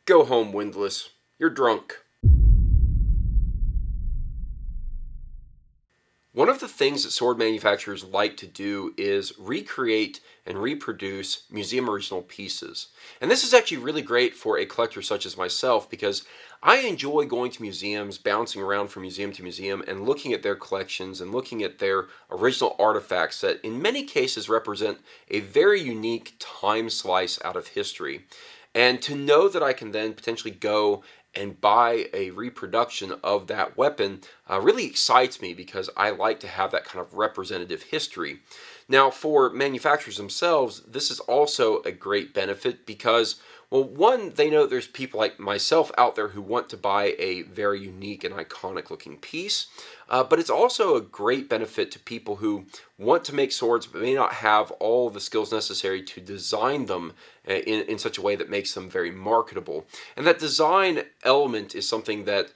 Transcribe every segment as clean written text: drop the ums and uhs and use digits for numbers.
Go home, Windlass. You're drunk. One of the things that sword manufacturers like to do is recreate and reproduce museum original pieces. And this is actually really great for a collector such as myself because I enjoy going to museums, bouncing around from museum to museum and looking at their collections and looking at their original artifacts that in many cases represent a very unique time slice out of history. And to know that I can then potentially go and buy a reproduction of that weapon really excites me because I like to have that kind of representative history. Now, for manufacturers themselves, this is also a great benefit because, well, one, they know there's people like myself out there who want to buy a very unique and iconic looking piece, but it's also a great benefit to people who want to make swords but may not have all the skills necessary to design them in such a way that makes them very marketable. And that design element is something that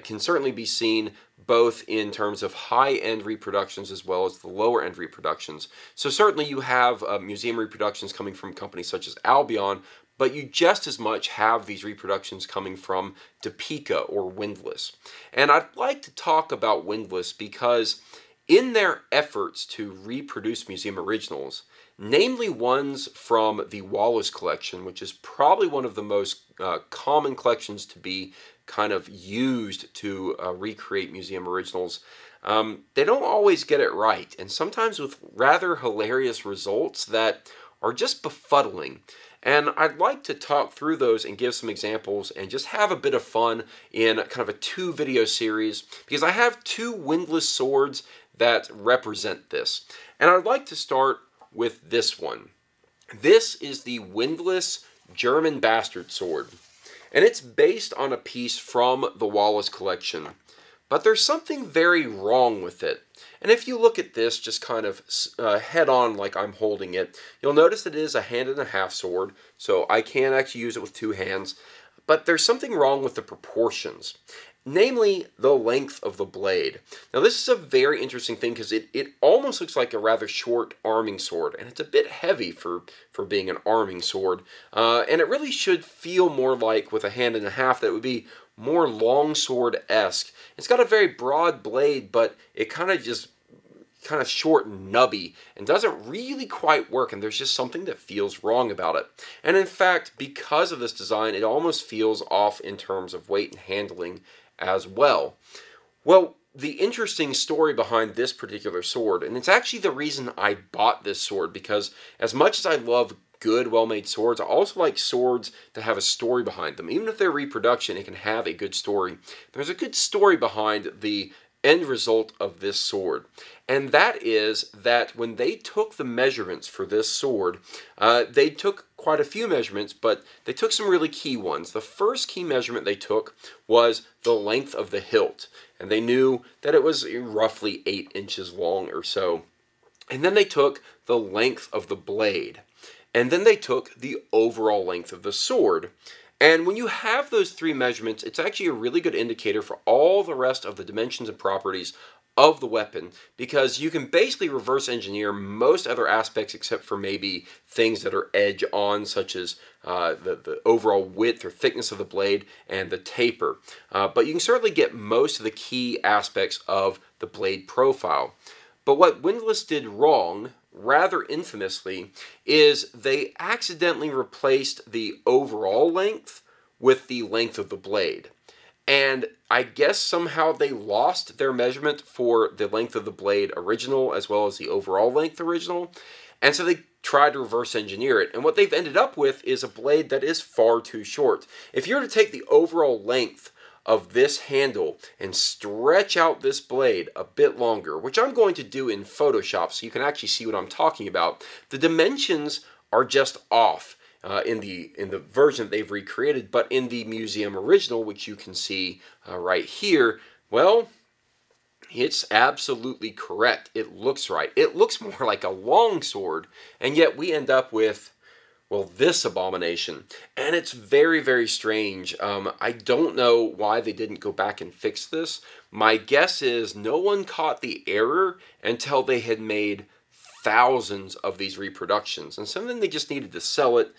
can certainly be seen both in terms of high-end reproductions as well as the lower-end reproductions. So certainly you have museum reproductions coming from companies such as Albion, but you just as much have these reproductions coming from Topeka or Windlass. And I'd like to talk about Windlass because in their efforts to reproduce museum originals, namely ones from the Wallace collection, which is probably one of the most common collections to be kind of used to recreate museum originals, they don't always get it right, and sometimes with rather hilarious results that are just befuddling. And I'd like to talk through those and give some examples and just have a bit of fun in kind of a 2-video series because I have 2 Windlass swords that represent this. And I'd like to start with this one. This is the Windlass German Bastard Sword. And it's based on a piece from the Wallace collection. But there's something very wrong with it. And if you look at this just kind of head on like I'm holding it, you'll notice that it is a 1.5 hand sword, so I can actually use it with 2 hands. But there's something wrong with the proportions, namely the length of the blade. Now this is a very interesting thing because it almost looks like a rather short arming sword, and it's a bit heavy for being an arming sword. And it really should feel more like, with a 1.5 hand, that it would be more longsword-esque. It's got a very broad blade, but it kind of short and nubby and doesn't really quite work, and there's just something that feels wrong about it. And in fact, because of this design, it almost feels off in terms of weight and handling as well. Well, the interesting story behind this particular sword, and it's actually the reason I bought this sword, because as much as I love good, well-made swords, I also like swords that have a story behind them. Even if they're reproduction, it can have a good story. There's a good story behind the end result of this sword, and that is that when they took the measurements for this sword, they took quite a few measurements, but they took some really key ones. The first key measurement they took was the length of the hilt, and they knew that it was roughly 8 inches long or so. And then they took the length of the blade, and then they took the overall length of the sword. And when you have those 3 measurements, it's actually a really good indicator for all the rest of the dimensions and properties of the weapon, because you can basically reverse engineer most other aspects except for maybe things that are edge on, such as the overall width or thickness of the blade and the taper. But you can certainly get most of the key aspects of the blade profile. But what Windlass did wrong, rather infamously, is they accidentally replaced the overall length with the length of the blade. And I guess somehow they lost their measurement for the length of the blade original as well as the overall length original. And so they tried to reverse engineer it. And what they've ended up with is a blade that is far too short. If you were to take the overall length of this handle and stretch out this blade a bit longer, which I'm going to do in Photoshop so you can actually see what I'm talking about, the dimensions are just off in the version that they've recreated, but in the museum original, which you can see right here, well, it's absolutely correct. It looks right. It looks more like a long sword, and yet we end up with, well, this abomination. And it's very, very strange. I don't know why they didn't go back and fix this. My guess is no one caught the error until they had made thousands of these reproductions. And some of them they just needed to sell it,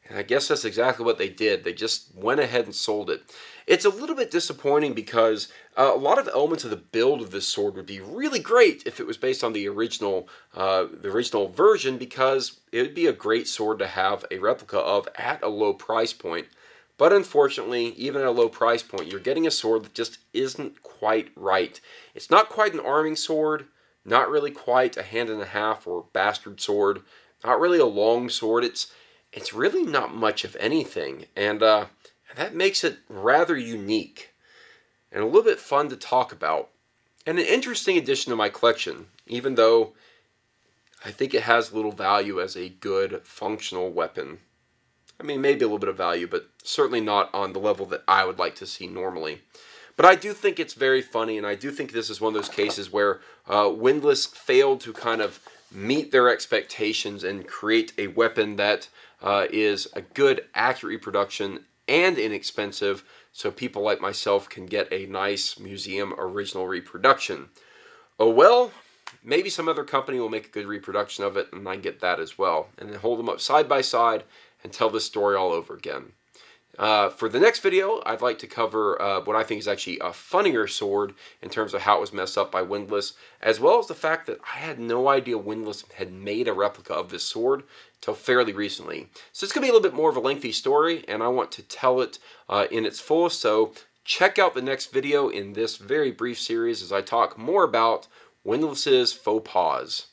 And I guess that's exactly what they did. They just went ahead and sold it. It's a little bit disappointing because a lot of elements of the build of this sword would be really great if it was based on the original version, because it would be a great sword to have a replica of at a low price point. But unfortunately, even at a low price point, you're getting a sword that just isn't quite right. It's not quite an arming sword, not really quite a hand and a half or bastard sword, not really a long sword. It's really not much of anything, and that makes it rather unique and a little bit fun to talk about, and an interesting addition to my collection, even though I think it has little value as a good functional weapon. I mean, maybe a little bit of value, but certainly not on the level that I would like to see normally. But I do think it's very funny, and I do think this is one of those cases where Windlass failed to kind of meet their expectations and create a weapon that is a good, accurate reproduction and inexpensive, so people like myself can get a nice museum original reproduction. Oh well, maybe some other company will make a good reproduction of it, and I get that as well. And then hold them up side by side and tell this story all over again. For the next video, I'd like to cover what I think is actually a funnier sword in terms of how it was messed up by Windlass, as well as the fact that I had no idea Windlass had made a replica of this sword until fairly recently. So it's going to be a little bit more of a lengthy story, and I want to tell it in its fullest, so check out the next video in this very brief series as I talk more about Windlass's faux pas.